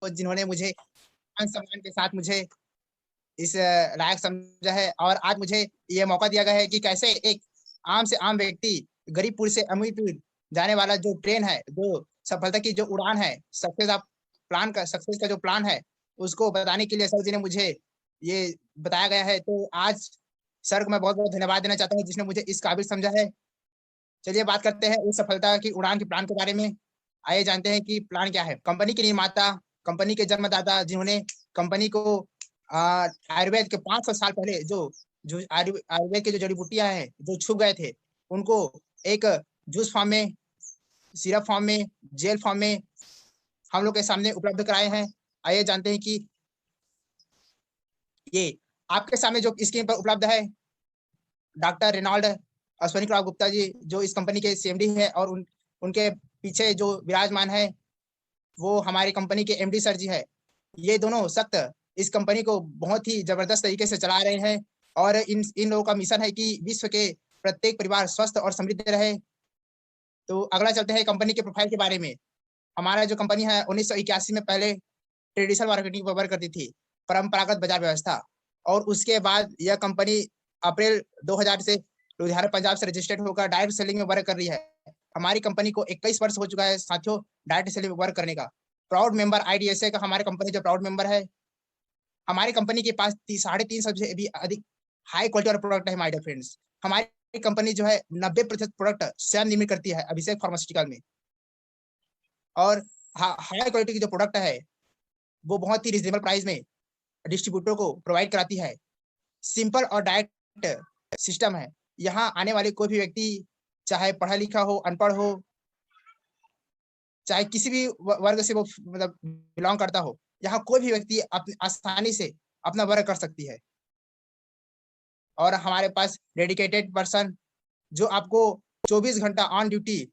जिन्होंने मुझे मान सम्मान के साथ मुझे इस लायक समझा है, और आज मुझे ये मौका दिया गया है कि कैसे एक आम से आम व्यक्ति गरीबपुर से अमीरपुर जाने वाला जो ट्रेन है, जो सफलता की जो उड़ान है, सक्सेस का जो प्लान है, उसको बताने के लिए सर जी ने मुझे ये बताया गया है। तो आज सर को मैं बहुत-बहुत धन्यवाद देना चाहता हूँ जिसने मुझे इस काबिल समझा है। चलिए बात करते हैं उस सफलता की उड़ान के प्लान के बारे में। आइए जानते हैं कि प्लान क्या है। कंपनी के निर्माता, कंपनी के जन्मदाता जिन्होंने कंपनी को आयुर्वेद के 500 साल पहले जो आयुर्वेद की जो जड़ी-बूटियाँ हैं, जो छुप गए थे, उनको एक जूस फॉर्म में, सिरप फॉर्म में, जेल फॉर्म में हम लोग के सामने उपलब्ध कराए हैं। आइए जानते हैं कि ये आपके सामने जो स्क्रीन पर उपलब्ध है, डॉक्टर रेनॉल्ड अश्वनी कुमार गुप्ता जी, जो इस कंपनी के सीएमडी है, और उनके पीछे जो विराजमान है, वो हमारी कंपनी के एमडी सर जी है। ये दोनों सख्त इस कंपनी को बहुत ही जबरदस्त तरीके से चला रहे हैं, और इन लोगों का मिशन है कि विश्व के प्रत्येक परिवार स्वस्थ और समृद्ध रहे। तो अगला चलते हैं कंपनी के प्रोफाइल के बारे में। हमारा जो कंपनी है 1981 में पहले ट्रेडिशनल मार्केटिंग पर वर्क करती थी, परंपरागत बाजार व्यवस्था, और उसके बाद यह कंपनी अप्रैल 2000 से लुधियाना पंजाब से रजिस्टर्ड होकर डायरेक्ट सेलिंग में वर्क कर रही है। हमारी कंपनी को 21 वर्ष हो चुका है साथियों डायरेक्ट सेलिंग में वर्क करने का। प्राउड मेंबर आईडीएसए का हमारी कंपनी जो प्राउड मेंबर है। हमारी कंपनी के पास 350 से भी अधिक हाई क्वालिटी और प्रोडक्ट है माय डियर फ्रेंड्स। हमारी कंपनी जो है 90% प्रोडक्ट स्वयं निर्मित करती है अभिषेक फार्मास्यूटिकल में, और हाई क्वालिटी की जो प्रोडक्ट है वो बहुत ही रिजनेबल प्राइस में डिस्ट्रीब्यूटर को प्रोवाइड कराती है। सिंपल और डायरेक्ट सिस्टम है। यहाँ आने वाले कोई भी व्यक्ति, चाहे पढ़ा लिखा हो, अनपढ़ हो, चाहे किसी भी वर्ग से वो मतलब बिलोंग करता हो, यहाँ कोई भी व्यक्ति अपनी आसानी से अपना वर्क कर सकती है। और हमारे पास डेडिकेटेड पर्सन जो आपको 24 घंटा ऑन ड्यूटी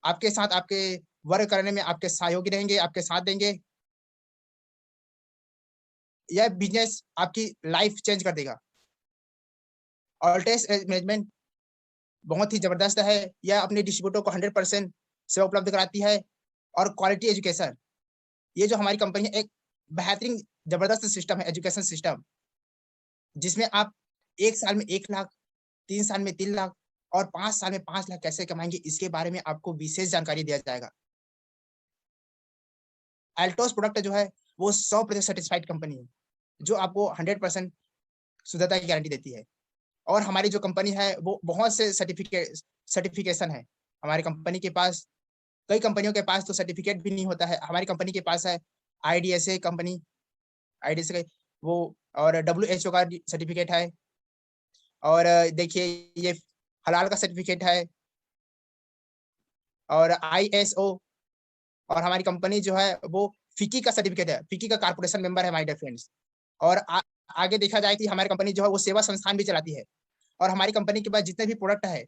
आपके साथ आपके वर्क करने में आपके सहयोगी रहेंगे, आपके साथ देंगे। यह बिजनेस आपकी लाइफ चेंज कर देगा। ऑल्टेस मैनेजमेंट बहुत ही जबरदस्त है। यह अपने डिस्ट्रीब्यूटर को 100% सेवा उपलब्ध कराती है, और क्वालिटी एजुकेशन, ये जो हमारी कंपनी है एक बेहतरीन जबरदस्त सिस्टम है, एजुकेशन सिस्टम, जिसमें आप 1 साल में 1 लाख, 3 साल में 3 लाख और 5 साल में 5 लाख कैसे कमाएंगे, इसके बारे में आपको विशेष जानकारी दिया जाएगा। अल्टोस प्रोडक्ट जो है वो 100% सेटिस्फाइड कंपनी है, जो आपको 100% शुद्धता की गारंटी देती है। और हमारी जो कंपनी है वो बहुत से सर्टिफिकेशन है। हमारी कंपनी के पास, कई कंपनियों के पास तो सर्टिफिकेट भी नहीं होता है, हमारी कंपनी के पास है आईडीएसए कंपनी, आईडीएसए वो, और डब्ल्यूएचओ का सर्टिफिकेट है, और देखिए ये हलाल का सर्टिफिकेट है, और आईएसओ, और हमारी कंपनी जो है वो फिकी का सर्टिफिकेट है, फिकी का कारपोरेशन मेंबर है माय डियर फ्रेंड्स। और आगे देखा जाए कि हमारी कंपनी जो है वो सेवा संस्थान भी चलाती है, और हमारी कंपनी के पास जितने भी प्रोडक्ट है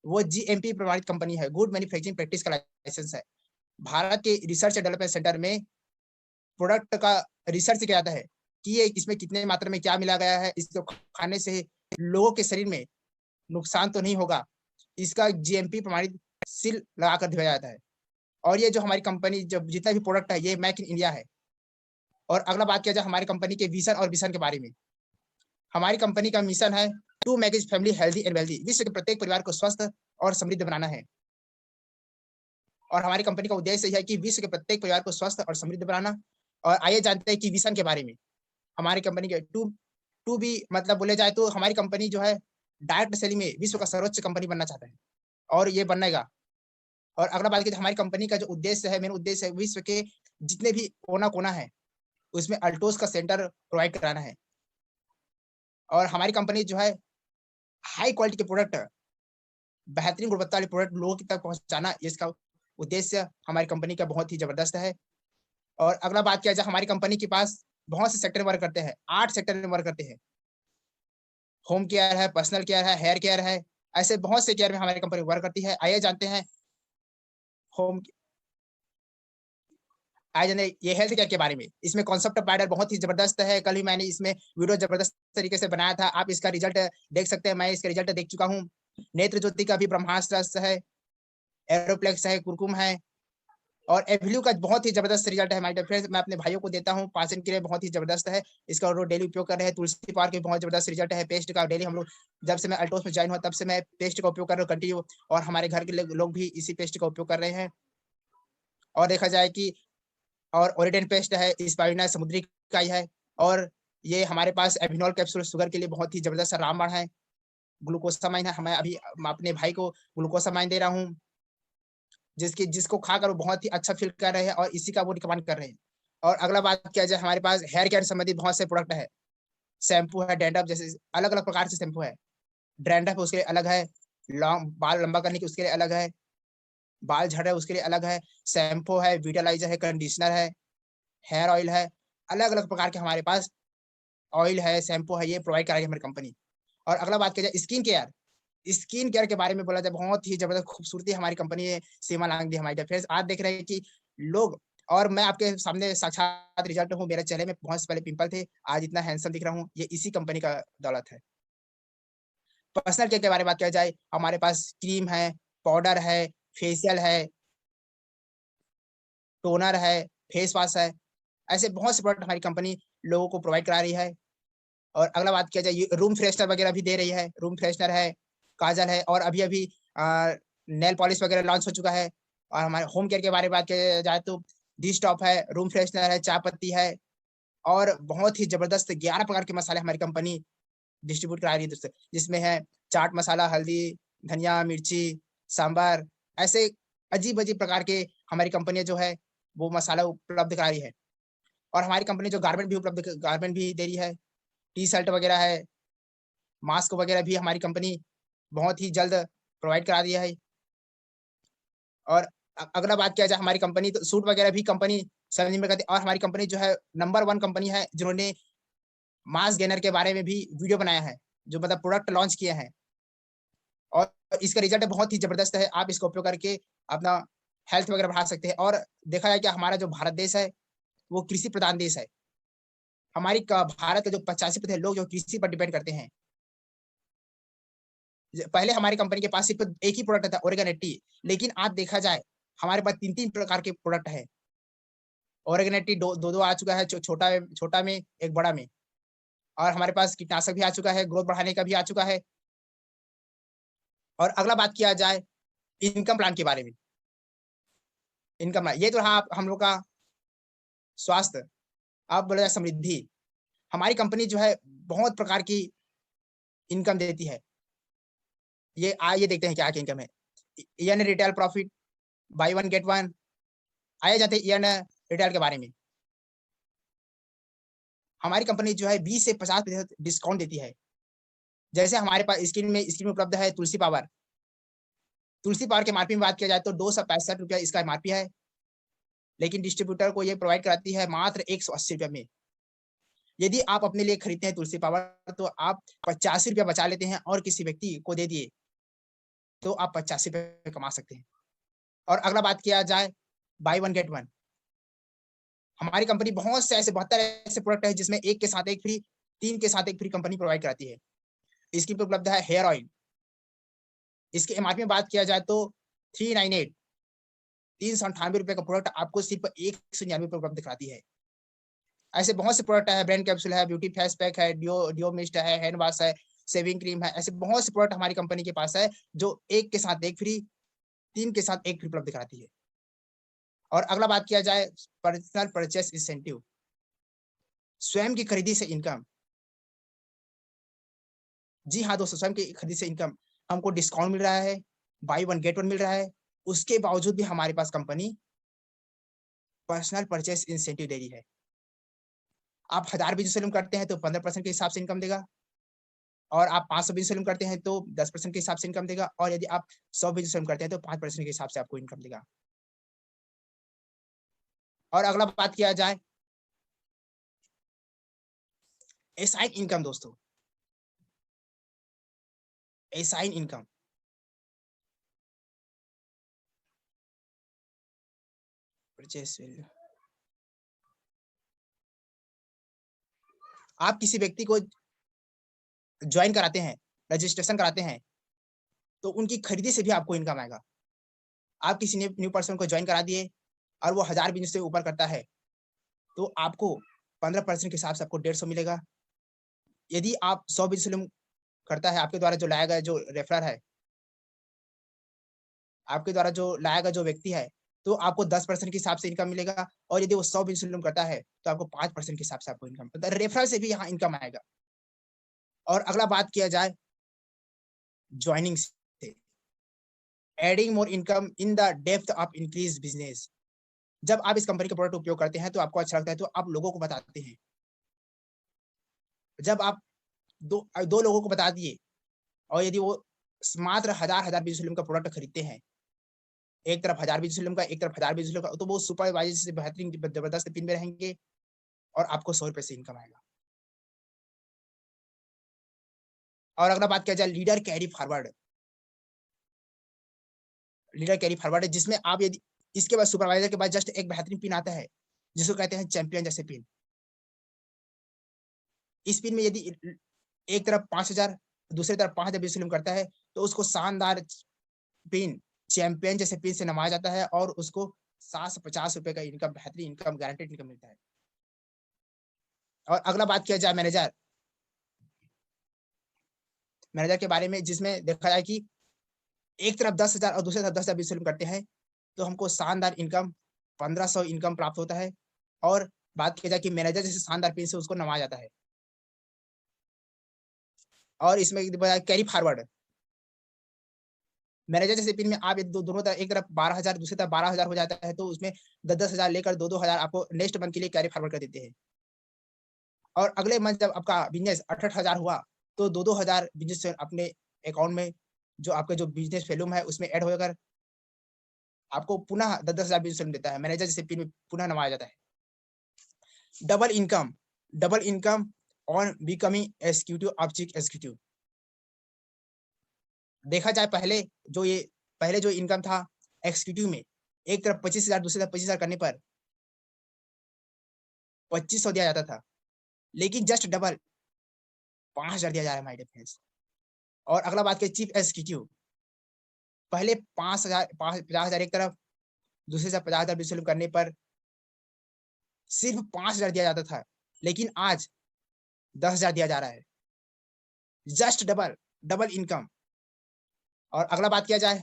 वो जीएमपी प्रमाणित कंपनी है, गुड मैन्युफैक्चरिंग प्रैक्टिस का लाइसेंस है। भारत के रिसर्च एंड डेवलपमेंट सेंटर में प्रोडक्ट का रिसर्च किया जाता है कि ये इसमें कितने मात्रा में क्या मिला गया है, इसको खाने से लोगों के शरीर में नुकसान तो नहीं होगा, इसका जीएमपी प्रमाणित सील लगाकर दिया जाता है। और ये जो हमारी कंपनी जब जितना भी प्रोडक्ट है ये मेक इन इंडिया है। और अगला बात किया जाए हमारी कंपनी के विजन और मिशन के बारे में। हमारी कंपनी का मिशन है to make his family healthy and wealthy, विश्व के प्रत्येक परिवार को स्वस्थ और समृद्ध बनाना है। और हमारी कंपनी का उद्देश्य यह है कि विश्व के प्रत्येक परिवार को स्वस्थ और समृद्ध बनाना। और आइए जानते हैं कि विजन के बारे में। हमारी कंपनी के टू बी मतलब बोले जाए तो हमारी कंपनी जो है डायरेक्ट सेलिंग में विश्व का सर्वोच्च कंपनी बनना चाहता है, और ये बनेगा। और अगला बात की हमारी कंपनी का जो उद्देश्य है, मेन उद्देश्य है विश्व के जितने भी कोना-कोना है उसमें अल्टोस का सेंटर प्रोवाइड कराना है। और हमारी कंपनी जो है हाई क्वालिटी के प्रोडक्ट, बेहतरीन गुणवत्ता वाले प्रोडक्ट लोगों तक पहुंचाना, इसका उद्देश्य हमारी कंपनी का बहुत ही जबरदस्त है। और अगला बात किया जाए हमारी कंपनी के पास बहुत से सेक्टर वर्क करते हैं, 8 सेक्टर में वर्क करते हैं। होम केयर है, पर्सनल केयर है, हेयर केयर है, ऐसे बहुत से केयर में हमारी कंपनी वर्क करती है। आइए जानते हैं होम आइए जाने ये हेल्थ केयर के बारे में। इसमें कॉन्सेप्ट ऑफ पैडल बहुत ही जबरदस्त है। कल ही मैंने इसमें वीडियो जबरदस्त तरीके से बनाया था, आप इसका रिजल्ट देख सकते हैं। मैं इसका रिजल्ट देख चुका हूँ। नेत्र ज्योति का भी ब्रह्मास्त्र है, एरोप्लेक्स है, कुरकुम है, और एवल्यू का बहुत ही जबरदस्त रिजल्ट है माय डियर फ्रेंड्स, मैं अपने भाइयों को देता हूँ, पाचन के लिए बहुत ही जबरदस्त है, इसका वो डेली उपयोग कर रहे हैं। तुलसी पार के बहुत जबरदस्त रिजल्ट है, पेस्ट का डेली हम लोग, जब से मैं अल्टोस में ज्वाइन हुआ तब से मैं पेस्ट का उपयोग कर रहा हूँ कंटिन्यू, और हमारे घर के लोग भी इसी पेस्ट का उपयोग कर रहे हैं। और देखा जाए कि और ओरिडेंट पेस्ट है, स्पाइरुलिना समुद्री इकाई है, और ये हमारे पास एविनॉल कैप्सूल शुगर के लिए बहुत ही जबरदस्त रामबाण है। ग्लूकोसामाइन है, मैं अभी अपने भाई को ग्लूकोसामाइन दे रहा हूँ, जिसको खाकर वो बहुत ही अच्छा फील कर रहे हैं और इसी का वो रिकमेंड कर रहे हैं। और अगला बात किया जाए, हमारे पास हेयर केयर संबंधित बहुत से प्रोडक्ट है, शैम्पू है, डैंड्रफ जैसे अलग अलग प्रकार से शैम्पू है, डैंड्रफ उसके लिए अलग है, लॉन्ग बाल लंबा करने की उसके लिए अलग है, बाल झड़ रहे उसके लिए अलग है, शैम्पू है, विटालाइजर है, कंडीशनर है, हेयर ऑयल है, अलग अलग प्रकार के हमारे पास ऑयल है, शैम्पू है, ये प्रोवाइड कराएगी हमारी कंपनी। और अगला बात किया जाए स्किन केयर के बारे में बोला जाए, बहुत ही जबरदस्त खूबसूरती हमारी कंपनी है सीमा लांग दी हमारी फ्रेंड्स। आज देख रहे हैं कि लोग, और मैं आपके सामने साक्षात रिजल्ट हूँ, मेरे चेहरे में बहुत से पहले पिंपल थे, आज इतना हैंडसम दिख रहा हूँ, ये इसी कंपनी का दौलत है। पर्सनल केयर के बारे में बात किया जाए, हमारे पास क्रीम है, पाउडर है, फेशियल है, टोनर है, फेस वॉश है, ऐसे बहुत से प्रोडक्ट हमारी कंपनी लोगों को प्रोवाइड करा रही है। और अगला बात किया जाए, रूम फ्रेशनर वगैरह भी दे रही है, रूम फ्रेशनर है, काजल है, और अभी अभी नेल पॉलिश वगैरह लॉन्च हो चुका है। और हमारे होम केयर के बारे में बात किया जाए तो डिश टॉप है, रूम फ्रेशनर है, चाय पत्ती है, और बहुत ही जबरदस्त 11 प्रकार के मसाले हमारी कंपनी डिस्ट्रीब्यूट करा रही है दोस्तों, जिसमें है चाट मसाला, हल्दी, धनिया, मिर्ची, सांबर, ऐसे अजीब अजीब प्रकार के हमारी कंपनी जो है वो मसाला उपलब्ध करा रही है। और हमारी कंपनी जो गारमेंट भी दे रही है, टी शर्ट वगैरह है, मास्क वगैरह भी हमारी कंपनी बहुत ही जल्द प्रोवाइड करा दिया है। और अगला बात किया जाए, हमारी कंपनी तो सूट वगैरह भी कंपनी समझ में करती है, और हमारी कंपनी जो है नंबर 1 कंपनी है जिन्होंने मास गेनर के बारे में भी वीडियो बनाया है, जो मतलब प्रोडक्ट लॉन्च किए हैं, और इसका रिजल्ट बहुत ही जबरदस्त है। आप इसका उपयोग करके अपना हेल्थ वगैरह बढ़ा सकते हैं। और देखा जाए कि हमारा जो भारत देश है वो कृषि प्रधान देश है, भारत का जो 85% लोग जो कृषि पर डिपेंड करते हैं। पहले हमारी कंपनी के पास सिर्फ एक ही प्रोडक्ट था, ओरेगन 80, लेकिन आज देखा जाए हमारे पास 3 प्रकार के प्रोडक्ट है। ओरेगन 80 दो आ चुका है, छोटा में, एक बड़ा में, और हमारे पास कीटनाशक भी आ चुका है, ग्रोथ बढ़ाने का भी आ चुका है। और अगला बात किया जाए इनकम प्लान के बारे में, इनकम प्लान ये तो रहा हम लोग का स्वास्थ्य। अब बोला जाए समृद्धि, हमारी कंपनी जो है बहुत प्रकार की इनकम देती है। ये देखते हैं क्या क्या इनकम है। ईएन retail profit, buy one get one, आए जाते ईएन रिटेल के बारे में। हमारी कंपनी जो है 20 से 50% डिस्काउंट देती है। जैसे हमारे पास स्क्रीन में उपलब्ध है तुलसी पावर के एमआरपी में बात किया जाए तो 265 रुपया इसका एमआरपी है, लेकिन डिस्ट्रीब्यूटर को ये प्रोवाइड कराती है मात्र 180 रुपया में। यदि आप अपने लिए खरीदते हैं तुलसी पावर तो आप 85 रुपया बचा लेते हैं और किसी व्यक्ति को दे दिए तो आप 85 रुपये कमा सकते हैं। और अगला बात किया जाए बाय वन गेट वन, हमारी कंपनी बहुत से ऐसे 72 ऐसे प्रोडक्ट है जिसमें एक के साथ एक फ्री, 3 के साथ एक फ्री कंपनी प्रोवाइड कराती है। इसकी पे उपलब्ध है हेयर ऑयल, इसके एमआरपी में बात किया जाए तो 398, 398 रुपए का प्रोडक्ट आपको सिर्फ 199 रुपए उपलब्ध कराती है। ऐसे बहुत से प्रोडक्ट है, ब्रांड कैप्सूल है, ब्यूटी फेस पैक है, डियो मिस्ट है, हैंड वॉश है, शेविंग क्रीम है, ऐसे बहुत से प्रोडक्ट हमारी कंपनी के पास है जो एक के साथ एक फ्री, 3 के साथ एक फ्री उपलब्ध कराती है। और अगला बात किया जाए पर्सनल परचेस इंसेंटिव, स्वयं की खरीदी से इनकम। जी हाँ दोस्तों, स्वयं की खरीदी से इनकम, हमको डिस्काउंट मिल रहा है, बाय वन गेट वन मिल रहा है, उसके बावजूद भी हमारे पास कंपनी पर्सनल परचेस इंसेंटिव दे रही है। आप 1000 बिजनेस वॉल्यूम करते हैं तो 15% के हिसाब से इनकम देगा, और आप 500 बिजनेस वॉल्यूम करते हैं तो 10% के हिसाब से इनकम देगा, और यदि आप 100 बिजनेस वॉल्यूम करते हैं तो 5% के हिसाब से आपको इनकम देगा। और अगला बात किया जाए एसाइन इनकम दोस्तों, एसाइन इनकम, परचेस वैल्यू, आप किसी व्यक्ति को ज्वाइन कराते हैं, रजिस्ट्रेशन कराते हैं तो उनकी खरीदी से भी आपको इनकम आएगा। आप किसी न्यू पर्सन को ज्वाइन करा दिए, और वो 1000 बिजनेस से ऊपर करता है, तो आपको 15% के हिसाब से आपको 150 मिलेगा। यदि आप 100 बिजनेस करता है, आपके द्वारा जो लाया गया जो रेफरर है, आपके द्वारा जो लाया गया जो व्यक्ति है, तो आपको 10% के हिसाब से इनकम मिलेगा। और यदि वो 100 बिजनेस करता है, तो आपको 5% के हिसाब से आपको इनकम, तो रेफरल से भी यहाँ इनकम आएगा। और अगला बात किया जाए जॉइनिंग से, adding more income in the depth of increase business. जब आप इस कंपनी के प्रोडक्ट उपयोग करते हैं तो आपको अच्छा लगता है, तो आप लोगों को बताते हैं। जब आप दो लोगों को बता दिए और यदि वो मात्र हजार बिजनेस का प्रोडक्ट खरीदते हैं, एक तरफ 1000 बिजनेस का, एक तरफ 1000 बिजनेस का, तो वो सुपरवाइजर से बेहतरीन जबरदस्त पिन में रहेंगे और आपको 100 रुपए से इनकम आएगा। और अगला बात किया जाए leader carry forward. Leader carry forward है जिसमें आप यदि इसके बाद सुपरवाइजर के बाद जस्ट एक बेहतरीन पिन आता है जिसको कहते हैं चैंपियन जैसे पिन। इस पिन में यदि एक तरफ 5000 दूसरी तरफ 5000 बिजनेस करता है, तो उसको शानदार पिन चैंपियन जैसे पिन से नवाजा जाता है और उसको 750 रुपए का इनकम, बेहतरीन इनकम, गारंटेड इनकम मिलता है। और अगला बात किया जाए मैनेजर। मैनेजर के बारे में जिसमें देखा जाए कि एक तरफ 10,000 और दूसरी तरफ 10,000 बिजनेस करते हैं, तो हमको शानदार इनकम 1500 इनकम प्राप्त होता है। और बात की जाए कि मैनेजर जैसे शानदार पिन से उसको नवाजा जाता है। और इसमें कैरी फॉरवर्ड, मैनेजर जैसे पिन में आप दोनों तरफ, एक तरफ 12,000 दूसरी तरफ 12,000 हो जाता है, तो उसमें 10,000 लेकर 2,000 आपको नेक्स्ट मंथ के लिए कैरी फॉरवर्ड कर देते हैं। और अगले मंथ जब आपका बिजनेस 68,000 हुआ, तो 2,000 बिजनेस अपने अकाउंट में जो आपका जो बिजनेस वॉल्यूम है उसमें ऐड होकर आपको पुनः 10,000 बिजनेस देता है। मैनेजर जैसे पिन में पुनः नवाया जाता है। Double income, double income on becoming executive of chief executive. देखा जाए पहले जो इनकम था एग्जीक्यूटिव में, एक तरफ 25,000 दूसरी तरफ 25,000 करने पर 2500 दिया जाता था, लेकिन जस्ट डबल 5,000 दिया जा रहा है माय डियर फ्रेंड्स। और अगला बात करें चीफ एग्जीक्यूटिव, पहले 50,000 एक तरफ, दूसरे से 50,000 बिजनेस करने पर सिर्फ 5,000 दिया जाता था, लेकिन आज 10,000 दिया जा रहा है। Just double, double income. और अगला बात किया जाए,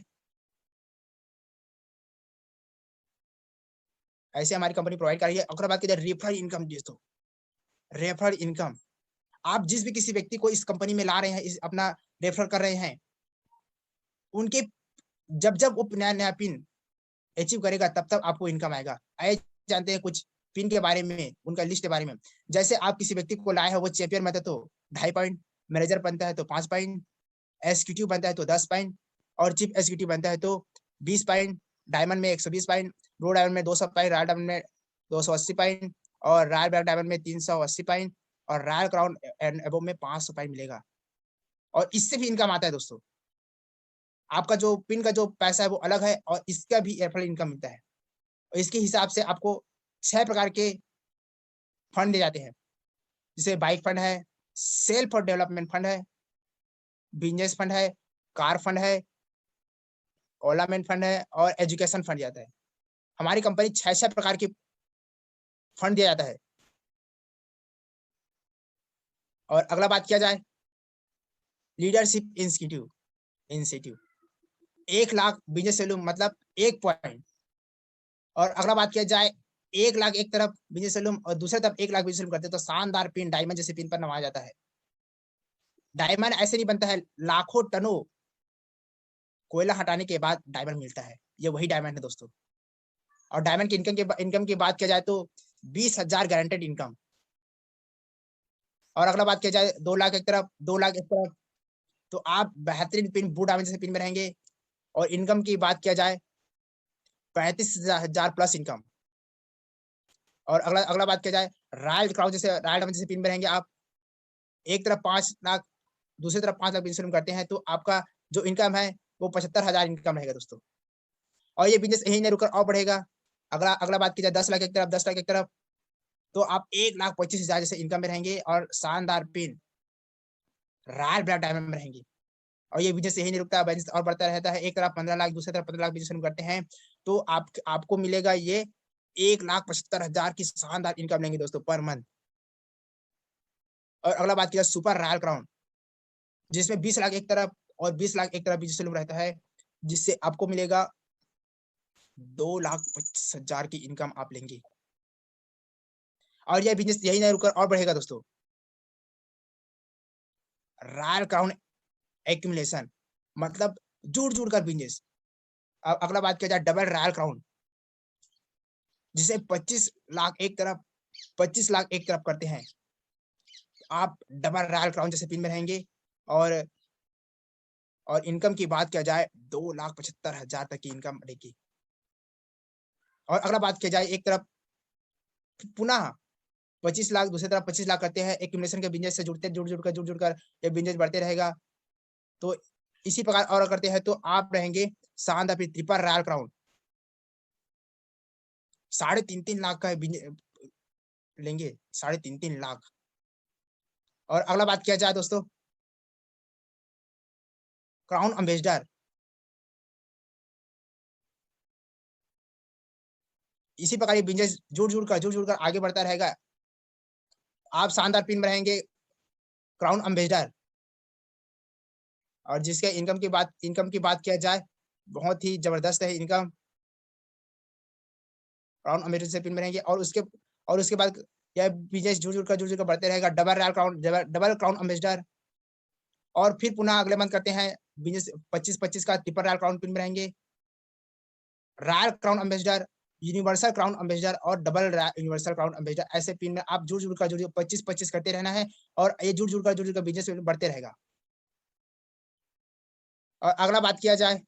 ऐसे हमारी कंपनी प्रोवाइड कर रही है। अगला बात किया जाए रेफरल इनकम दोस्तों, रेफरल इनकम। आप जिस भी किसी व्यक्ति को इस कंपनी में ला रहे हैं, अपना रेफर कर रहे हैं, उनके जब जब वो नया नया पिन अचीव करेगा तब तक आपको इनकम आएगा। आइए जानते हैं कुछ पिन के बारे में, उनका लिस्ट के बारे में। जैसे आप किसी व्यक्ति को लाए हैं, वो चैंपियन बनता है तो 2.5 पॉइंट, मैनेजर बनता है तो 5 पॉइंट, एग्जीक्यूटिव बनता है तो 10 पॉइंट, और चीफ एग्जीक्यूटिव बनता है तो 20 पॉइंट, डायमंड में 120 पॉइंट, रो डायमंड में 200 पॉइंट, रॉयल डायमंड में 280 पॉइंट, और रॉयल ब्लैक डायमंड में 380 पॉइंट, और रॉयल क्राउन एंड अबव में 500 पॉइंट मिलेगा। और इससे भी इनकम आता है दोस्तों। आपका जो पिन का जो पैसा है वो अलग है, और इसका भी रेफरल इनकम मिलता है। और इसके हिसाब से आपको 6 प्रकार के फंड दिए जाते हैं, जैसे बाइक फंड है, सेल्फ और डेवलपमेंट फंड है, बिजनेस फंड है, कार फंड है, ओलामेंट फंड है, और एजुकेशन फंड जाता है। हमारी कंपनी 6 प्रकार के फंड दिया जाता है। और अगला बात किया जाए leadership institute, 1 lakh business value मतलब 1 पॉइंट। और अगला बात किया जाए 1 लाख एक तरफ बिजनेस वैल्यूम और दूसरी तरफ 1 लाख बिजनेस वैल्यूम करते, तो शानदार पिन डायमंड जैसे पिन पर नवाया जाता है। डायमंड ऐसे नहीं बनता है, लाखों टनों कोयला हटाने के बाद डायमंड मिलता है, ये वही डायमंड है दोस्तों। और डायमंड की इनकम की बात किया जाए तो 20,000 गारंटेड इनकम। और अगला बात किया जाए 2 लाख एक तरफ, 2 लाख एक तरफ, तो आप बेहतरीन पिन बू डायमंड जैसे पिन में रहेंगे। और इनकम की बात किया जाए 35,000 प्लस इनकम। और अगला अगला बात किया जाए रॉयल क्राउन जैसे, रॉयल डायमंड जैसे पिन में रहेंगे आप, एक तरफ 5 लाख, दूसरी तरफ 5 लाख बिजनेस करते हैं, तो आपका जो इनकम है वो 75,000 इनकम रहेगा दोस्तों। और ये बिजनेस यही नहीं रुकर और बढ़ेगा। अगला अगला बात की जाए 10 लाख एक तरफ, 10 लाख एक तरफ, तो आप 1,25,000 जैसे इनकम में रहेंगे और शानदार पिन रॉयल ब्लैक डायमंड में रहेंगे। और ये बिजनेस यही नहीं रुकता, बिजनेस और बढ़ता रहता है। एक तरफ 15 लाख, दूसरी तरफ 15 लाख बिजनेस करते हैं, तो आपको मिलेगा ये 1,75,000 की शानदार इनकम लेंगे दोस्तों पर मंथ। और अगला बात किया सुपर रॉयल क्राउन, जिसमें 20 लाख एक तरफ और 20 लाख एक तरफ बिजनेस लोन रहता है, जिससे आपको मिलेगा 2,25,000 की इनकम आप लेंगे। और यह बिजनेस यही नहीं रुककर और बढ़ेगा दोस्तों। रॉयल क्राउन एक्यूमुलेशन मतलब जुड़ कर बिजनेस। अगला बात किया जाए डबल रॉयल क्राउन, जिसे 25 लाख एक तरफ 25 लाख एक तरफ करते हैं। आप डबल रॉयल क्राउन जैसे पिन में रहेंगे। और इनकम की बात किया जाए 2,75,000 तक की इनकम रहेगी। और अगला बात किया जाए एक तरफ पुनः 25 लाख, दूसरी तरफ 25 लाख करते हैं। एक्यूमुलेशन के बिजनेस से जुड़ कर ये बिजनेस बढ़ते रहेगा। तो इसी प्रकार और करते हैं तो आप रहेंगे शानदार फिर ट्रिपल रॉयल क्राउन 3.5 लाख का लेंगे, 3.5 लाख। और अगला बात किया जाए दोस्तों क्राउन एम्बेसडर, इसी प्रकार ये बिजनेस जुड़ कर आगे बढ़ता रहेगा। आप शानदार पिन में रहेंगे क्राउन एम्बेसडर। और जिसके इनकम की बात किया जाए बहुत ही जबरदस्त है इनकम। क्राउन एम्बेसडर से पिन में रहेंगे और उसके बाद यह बिजनेस जुड़ कर बढ़ते रहेगा। Double crown ambassador. और फिर पुनः अगले मंथ करते हैं बिजनेस 25-25 का ट्रिपल रॉयल क्राउन पिन में रहेंगे। Royal crown ambassador, universal crown ambassador और डबल यूनिवर्सल क्राउन एम्बेसडर, ऐसे पिन में आप जुड़ कर 25-25 करते रहना है। और ये जुड़ कर बिजनेस बढ़ते रहेगा। और अगला बात किया जाए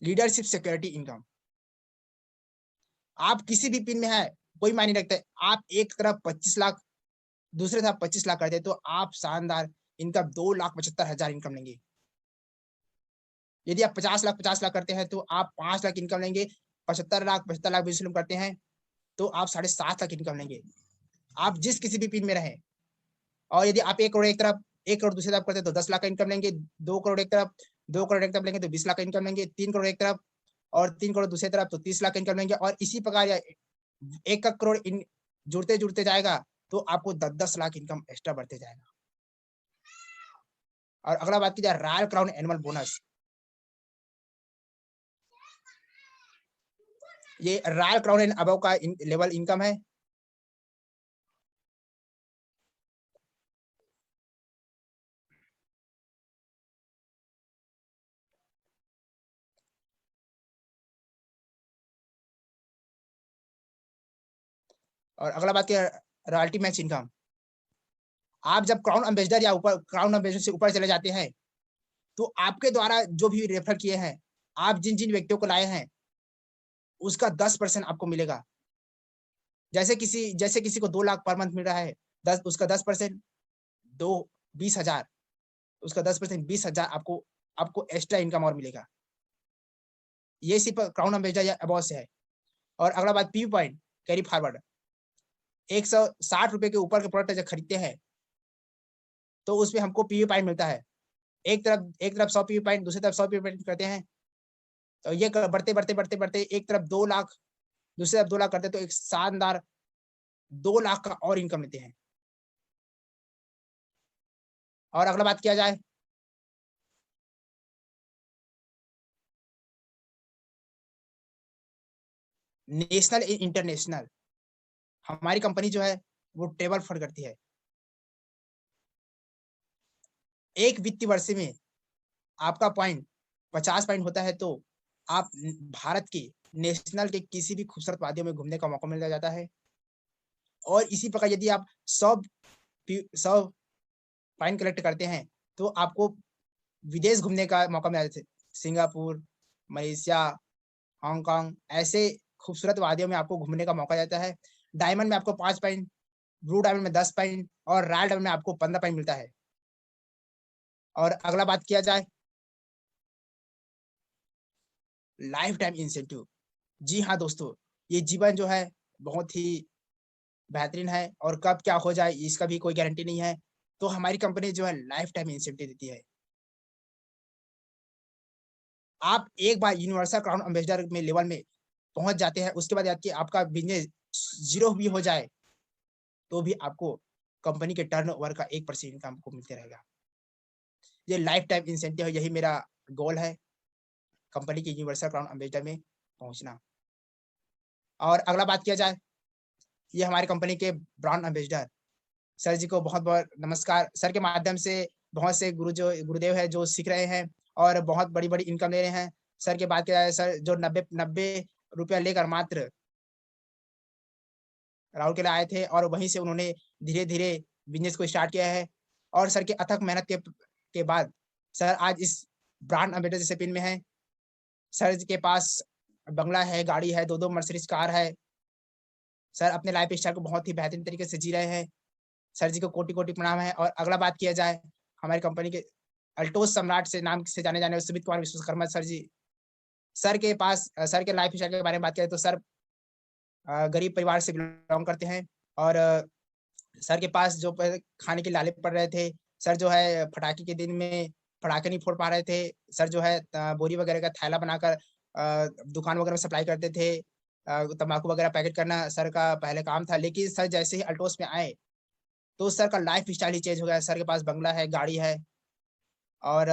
लीडरशिप सिक्योरिटी इनकम। आप किसी भी पिन में है कोई मायने रखते, आप एक तरफ 25 लाख दूसरे तरफ 25 लाख करते तो आप शानदार इनकम 2,75,000 इनकम लेंगे। यदि आप 50 लाख करते हैं तो आप 5 लाख इनकम लेंगे। 75 लाख बिजनेस करते हैं तो आप 7.5 लाख इनकम लेंगे। आप जिस किसी भी पिन में रहे। और यदि आप 1 करोड़ एक तरफ 1 करोड़ दूसरी तरफ करते हैं तो 10 लाख का इनकम लेंगे। 2 करोड़ एक तरफ 2 करोड़ एक तरफ लेंगे तो 20 लाख का इनकम लेंगे। 3 करोड़ एक तरफ और 3 करोड़ दूसरी तरफ तो 30 लाख का इनकम लेंगे। और इसी प्रकार 1 करोड़ जुड़ते जाएगा तो आपको 10-10 लाख इनकम एक्स्ट्रा बढ़ते जाएगा। और अगला बात की जाए रॉयल क्राउन एनुअल बोनस, ये रॉयल क्राउन एंड अबव का लेवल इनकम है। और अगला बात की रॉयल्टी मैच इनकम। आप जब क्राउन एम्बेसडर या ऊपर क्राउन एम्बेसडर से ऊपर चले जाते हैं तो आपके द्वारा जो भी रेफर किए हैं, आप जिन जिन व्यक्तियों को लाए हैं उसका 10% आपको मिलेगा। जैसे किसी को 2 लाख पर मंथ मिल रहा है, उसका 10% 20,000, उसका 10% 20,000 आपको एक्स्ट्रा इनकम और मिलेगा। ये सिर्फ क्राउन एम्बेसडर या अबव से है। और अगला बात पी पॉइंट कैरी फॉरवर्ड, 160 रुपए के ऊपर के प्रोडक्ट जब खरीदते हैं तो उसमें हमको पी पॉइंट मिलता है। एक तरफ 100 पी पॉइंट, दूसरी तरफ 100 पी पॉइंट करते हैं तो ये बढ़ते एक तरफ 2 लाख, दूसरी तरफ 2 लाख करते तो एक शानदार 2 लाख का और इनकम लेते हैं। और अगला बात किया जाए नेशनल इंटरनेशनल, हमारी कंपनी जो है वो ट्रेवल फंड करती है। एक वित्तीय वर्ष में आपका पॉइंट 50 पॉइंट होता है तो आप भारत के नेशनल के किसी भी खूबसूरत वादियों में घूमने का मौका मिल जाता है। और इसी प्रकार यदि आप 100 पॉइंट कलेक्ट करते हैं तो आपको विदेश घूमने का मौका मिल जाता है। सिंगापुर, मलेशिया, हांगकांग, ऐसे खूबसूरत वादियों में आपको घूमने का मौका जाता है। डायमंड में आपको 5 पॉइंट, ब्लू डायमंड में 10 पॉइंट और रॉयल डायमंड में आपको 15 पॉइंट मिलता है। और अगला बात किया जाए लाइफ टाइम इंसेंटिव। जी हाँ दोस्तों, ये जीवन जो है बहुत ही बेहतरीन है और कब क्या हो जाए इसका भी कोई गारंटी नहीं है। तो हमारी कंपनी जो है लाइफ टाइम इंसेंटिव देती है। आप एक बार यूनिवर्सल क्राउन एम्बेसडर में लेवल में पहुंच जाते हैं, उसके बाद कि आपका बिजनेस जीरो भी हो जाए तो भी आपको कंपनी के टर्नओवर का 1% इनकम आपको मिलते रहेगा। ये लाइफ टाइम इंसेंटिव है, यही मेरा गोल है कंपनी के यूनिवर्सल क्राउन एम्बेसडर में पहुंचना। और अगला बात किया जाए, ये हमारी कंपनी के ब्रांड एम्बेसडर सर जी को बहुत-बहुत नमस्कार। सर के माध्यम से बहुत से गुरुदेव हैं जो सीख रहे हैं और बहुत बड़ी-बड़ी इनकम ले रहे हैं। सर की बात किया जाए, सर जो 90 रुपया लेकर मात्र राउरकेला आए थे और वहीं से उन्होंने धीरे-धीरे बिज़नेस को स्टार्ट किया है और सर के अथक मेहनत के बाद सर आज इस ब्रांड एम्बेसडर जैसे पिन में हैं। सर जी के पास बंगला है, गाड़ी है, 2-2 मर्सिडीज़ कार है। सर अपने लाइफ़ स्टाइल को बहुत ही बेहतरीन तरीके से जी रहे हैं। सर जी को कोटि-कोटि प्रणाम है। और अगला बात किया जाए, हमारी कंपनी के अल्टोस सम्राट से नाम से जाने जाने सुमित कुमार विश्वकर्मा सर जी। सर के लाइफ़ स्टाइल के बारे में बात करें तो सर गरीब परिवार से बिलॉन्ग करते हैं और सर के पास जो खाने के लाले पड़ रहे थे, सर जो है पटाखे के दिन में पटाखे नहीं फोड़ पा रहे थे। सर जो है बोरी वगैरह का थैला बनाकर दुकान वगैरह में सप्लाई करते थे। तम्बाकू वगैरह पैकेट करना सर का पहले काम था, लेकिन सर जैसे ही अल्टोस में आए, तो सर का लाइफ स्टाइल ही चेंज हो गया। सर के पास बंगला है, गाड़ी है और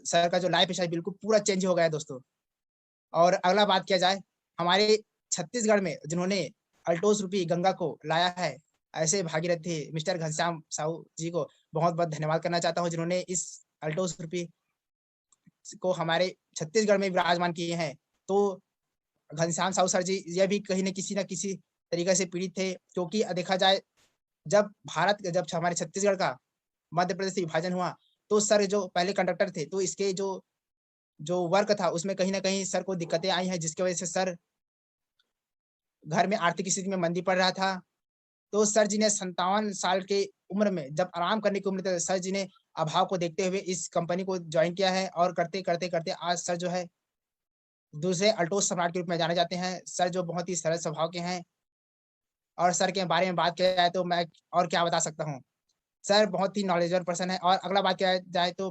सर का जो लाइफ स्टाइल बिल्कुल पूरा चेंज हो गया है दोस्तों। और अगला बात किया जाए, हमारे छत्तीसगढ़ में जिन्होंने अल्टोस रूपी गंगा को लाया है, ऐसे भागीरथी मिस्टर घनश्याम साहू जी को बहुत-बहुत धन्यवाद करना चाहता हूँ, जिन्होंने इस अल्टोस रूपी को हमारे छत्तीसगढ़ में विराजमान किए हैं। तो घनश्याम साहू सर जी ये भी कहीं न किसी तरीके से पीड़ित थे, क्योंकि देखा जाए जब हमारे छत्तीसगढ़ का मध्य प्रदेश से विभाजन हुआ, तो सर जो पहले कंडक्टर थे, तो इसके जो जो वर्क था, उसमें कहीं न कहीं सर को दिक्कतें आई हैं, जिसकी वजह से सर घर में आर्थिक स्थिति में मंदी पड़ रहा था। तो सर जी ने 57 साल की उम्र में जब आराम करने की उम्र थी, सर जी ने अभाव को देखते हुए इस कंपनी को जॉइन किया है और करते आज सर जो है दूसरे अल्टोस सम्राट के रूप में जाने जाते हैं। सर जो बहुत ही सरल स्वभाव के हैं और सर के बारे में बात किया जाए तो मैं और क्या बता सकता हूँ। सर बहुत ही नॉलेजेबल पर्सन है। और अगला बात किया जाए तो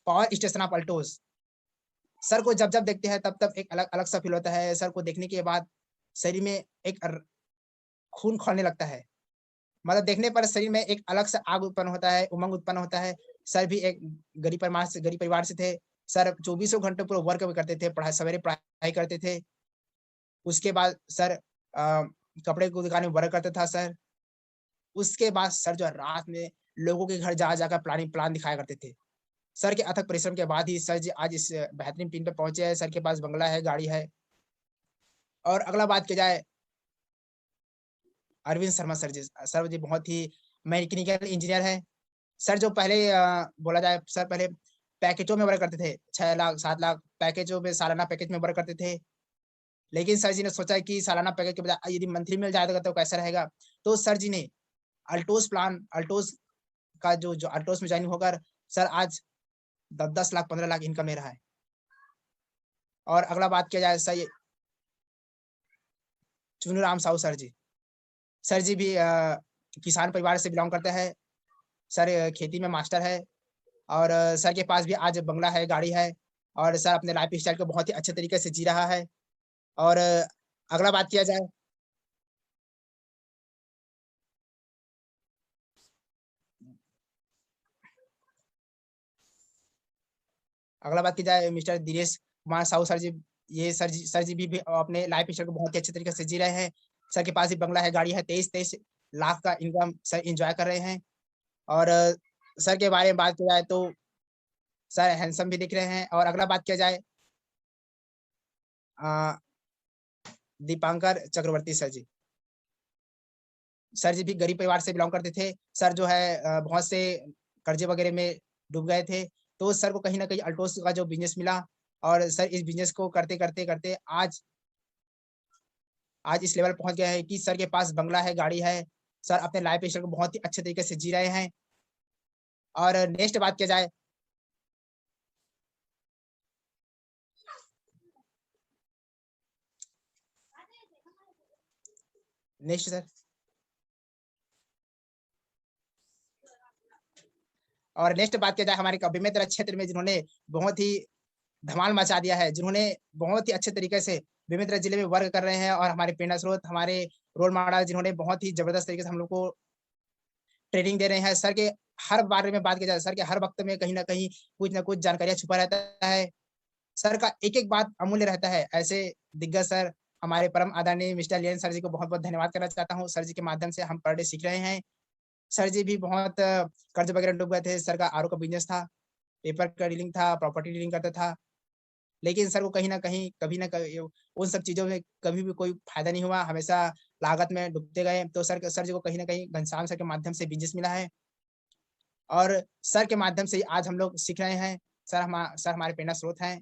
power station of Altos. Sir को जब-जब देखते हैं तब-तब एक अलग-अलग सा फ़ील होता है। सर को देखने के बाद शरीर में एक खून खौलने लगता है। मतलब देखने पर शरीर में एक अलग सा आग उत्पन्न होता है, उमंग उत्पन्न होता है। सर भी एक गरीब परिवार से थे। सर चौबीसों घंटे पूरा वर्क भी करते थे, सवेरे पढ़ाई करते थे। उसके बाद सर कपड़े की दुकान में वर्क करता था सर। उसके बाद सर जो है रात में लोगों के घर जा जाकर प्लान दिखाया करते थे। सर के अथक परिश्रम के बाद ही सर जी आज इस बेहतरीन पिन पे पहुँचे हैं। सर के पास बंगला है, गाड़ी है। और अगला बात की जाए अरविंद शर्मा सर जी। सर जी बहुत ही मैकेनिकल इंजीनियर हैं। सर जो पहले बोला जाए, सर पहले पैकेजों में वर्क करते थे। 6 लाख, 7 लाख पैकेजों में, सालाना पैकेज में वर्क करते थे। लेकिन सर जी ने सोचा कि सालाना पैकेज के बजाय यदि मंथली मिल जाएगा तो कैसा रहेगा? तो सर जी ने अल्टोस का जो अल्टोस में जॉइन होकर सर आज 10 लाख, 15 लाख इनकम ले रहा है। और अगला बात किया जाए सर चुनूराम साहू सर जी। सर जी भी किसान परिवार से बिलॉन्ग करते हैं। सर खेती में मास्टर है और सर के पास भी आज बंगला है, गाड़ी है और सर अपने लाइफ स्टाइल को बहुत ही अच्छे तरीके से जी रहा है। और अगला बात किया जाए अगला बात की जाए मिस्टर दिनेश कुमार साहू सर जी। ये सर जी भी अपने लाइफ स्टाइल को बहुत ही अच्छे तरीके से जी रहे हैं। सर के पास भी बंगला है, गाड़ी है, 23-23 लाख का इनकम सर एन्जॉय कर रहे हैं। और सर के बारे में बात की जाए तो सर हैंडसम भी दिख रहे हैं। और अगला बात किया जाए अ, दीपांकर चक्रवर्ती सर जी। सर जी भी गरीब परिवार से बिलॉन्ग करते थे। सर जो है बहुत से कर्जे वगैरह में डूब गए थे। तो सर को कहीं न कहीं अल्टोस का जो बिज़नेस मिला और सर इस बिज़नेस को करते आज इस लेवल पहुँच गए हैं कि सर के पास बंगला है, गाड़ी है। सर अपने लाइफ स्टाइल को बहुत ही अच्छे तरीके से जी रहे हैं। और नेक्स्ट बात किया जाए नेक्स्ट सर और नेक्स्ट बात किया जाए हमारे अभिमित्र क्षेत्र में जिन्होंने बहुत ही धमाल मचा दिया है, जिन्होंने बहुत ही अच्छे तरीके से बेमेतरा जिले में वर्क कर रहे हैं और हमारे प्रेरणा स्रोत, हमारे रोल मॉडल जिन्होंने बहुत ही जबरदस्त तरीके से हम लोग को ट्रेनिंग दे रहे हैं। सर के हर बारे में बात की जाए, सर के हर वक़्त में कहीं न कहीं कुछ न कुछ जानकारियाँ छुपा रहता है। सर का एक-एक बात अमूल्य रहता है। ऐसे दिग्गज सर हमारे परम आदरणीय मिस्टर लियन सर जी को बहुत-बहुत धन्यवाद करना चाहता हूँ। सर जी के माध्यम से हम पर डे सीख रहे हैं। सर जी भी बहुत कर्ज़ वगैरह डूब गए थे। सर का आरओ का बिज़नेस था, पेपर का डीलिंग था, प्रॉपर्टी डीलिंग करता था। लेकिन सर को कहीं न कहीं, कभी न कभी उन सब चीज़ों में कभी भी कोई फ़ायदा नहीं हुआ, हमेशा लागत में डूबते गए। तो सर जी को कहीं न कहीं घनश्याम सर के माध्यम से बिज़नेस मिला है और सर के माध्यम से ही आज हम लोग सीख रहे हैं। सर हमारे प्रेरणा स्रोत हैं।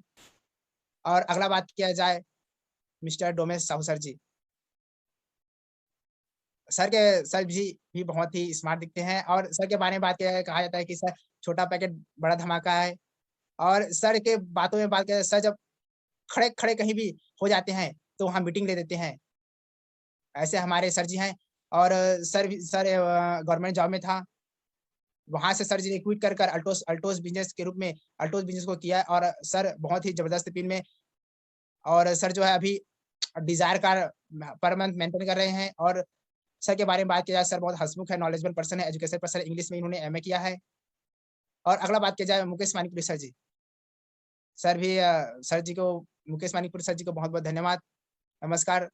और अगला बात किया जाए मिस्टर डोमेस साहू सर जी। सर जी भी बहुत ही स्मार्ट दिखते हैं और सर के बारे में बात किया जाए, कहा जाता है कि सर छोटा पैकेट बड़ा धमाका है और सर के बातों में बात किया जाए, सर जब खड़े-खड़े कहीं भी हो जाते हैं, तो वहाँ मीटिंग ले देते हैं। ऐसे हमारे सर जी हैं और सर गवर्नमेंट जॉब में था। वहाँ से सर जी ने क्विट कर अल्टोस अल्टोस बिज़नेस के रूप में अल्टोस बिज़नेस को किया और सर बहुत ही जबरदस्त टीम में और सर जो है अभी Dzire car per month maintain कर रहे हैं और सर के बारे में बात की जाए, सर बहुत हँसमुख है, नॉलेजेबल पर्सन है, एजुकेशन पर्सन है, इंग्लिश में इन्होंने एमए किया है। और अगला बात की जाए मुकेश मानिकपुरी सर जी। सर जी को मुकेश मानिकपुरी सर जी को बहुत-बहुत धन्यवाद, नमस्कार।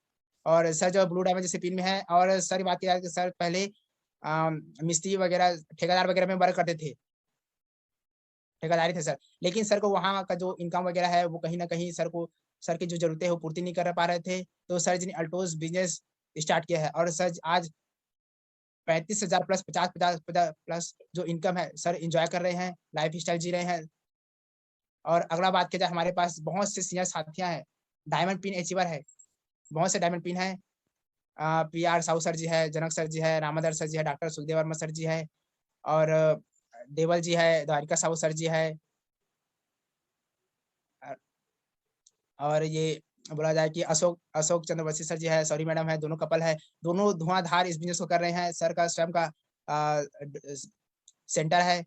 और सर जो ब्लू डायमंड जैसे टीम में है और सर की बात की जाए तो सर पहले मिस्त्री वगैरह, ठेकेदार वगैरह में वर्क करते थे, ठेकेदारी थे सर। लेकिन सर को वहाँ का जो इनकम वगैरह है, वो कहीं न कहीं सर की जो ज़रूरतें हैं, वो पूर्ति नहीं कर पा रहे थे। तो सर जी ने अल्टोस बिज़नेस स्टार्ट किया है और सर आज 35,000 प्लस 50 प्लस जो इनकम है, सर एन्जॉय कर रहे हैं, लाइफ़स्टाइल जी रहे हैं। और अगला बात की जाए हमारे पास बहुत से सीनियर साथियाँ हैं, डायमंड पिन अचीवर है, बहुत से डायमंड पिन हैं। पीआर साहू सर जी है, जनक सर जी है, रामाधर सर जी है, डॉक्टर सुखदेव वर्मा सर जी है और देवल जी है, द्वारिका साहू सर जी है। अ, और ये बोला जाए कि अशोक अशोक चंद्रवंशी सर जी है, सॉरी मैडम है, दोनों कपल है, दोनों धुआँधार इस बिज़नेस को कर रहे हैं। सर का स्वयं का अ, ड सेंटर है।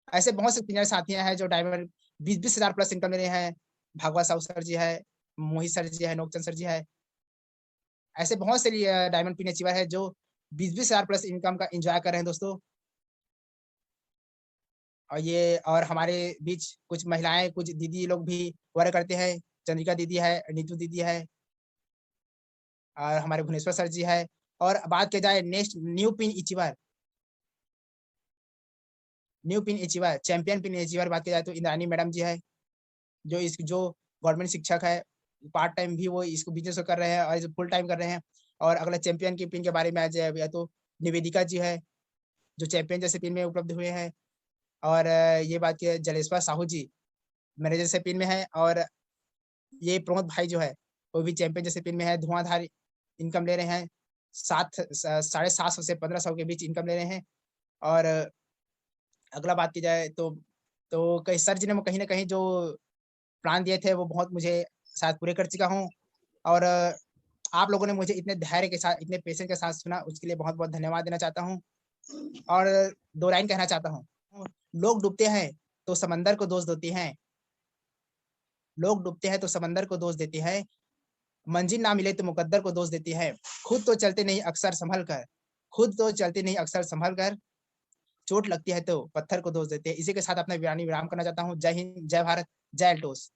ऐसे बहुत से सीनियर साथियाँ हैं जो डायमंड 20-20 हज़ार प्लस इनकम ले रहे हैं। भागवत साहू सर जी है, मोहित सर जी है, नोकचंद सर जी है। ऐसे बहुत से डायमंड पिन अचीवर है जो 20-20 हज़ार प्लस इनकम का एन्जॉय कर रहे हैं दोस्तों। और हमारे बीच कुछ महिलाएँ, कुछ दीदी लोग भी वर्क करते हैं। चंद्रिका दीदी है, नीतू दीदी है और हमारे भुवनेश्वर सर जी है। और बात की जाए next new pin achiever, champion pin achiever बात की जाए तो इंद्रानी मैडम जी है। जो गवर्नमेंट शिक्षक है, पार्ट टाइम भी वो इसको बिज़नेस को कर रहे हैं और फुल टाइम कर रहे हैं। और अगला चैंपियन की पिन के बारे में आ जाए या तो निवेदिका जी है, जो चैंपियन जैसे पिन में उपलब्ध हुए हैं। और ये बात की जलेश्वर साहू जी, मैनेजर जैसे पिन में है और ये प्रमोद भाई जो है, वो भी चैंपियन जैसे पिन में है, धुआँधार इनकम ले रहे हैं। 7 साढ़े 700 से 1500 के बीच इनकम ले रहे हैं। और अगला बात की जाए तो कई सर जी ने कहीं न कहीं जो प्लान दिए थे, वो बहुत मुझे शायद पूरे कर चुका हूँ। और आप लोगों ने मुझे इतने धैर्य के साथ, इतने पेशेंस के साथ सुना, उसके लिए बहुत-बहुत धन्यवाद देना चाहता हूँ। और 2 लाइन कहना चाहता हूँ। लोग डूबते हैं, तो समंदर को दोष देते हैं। लोग डूबते हैं, तो समंदर को दोष देते हैं। मंजिल ना मिले, तो मुकद्दर को दोष देते हैं। खुद तो चलते नहीं अक्सर सँभल कर, खुद तो चलते नहीं अक्सर सँभल कर, चोट लगती है, तो पत्थर को दोष देते हैं। इसी के साथ अपना विराम करना चाहता हूँ। जय हिंद, जय भारत, जय एल्टोस।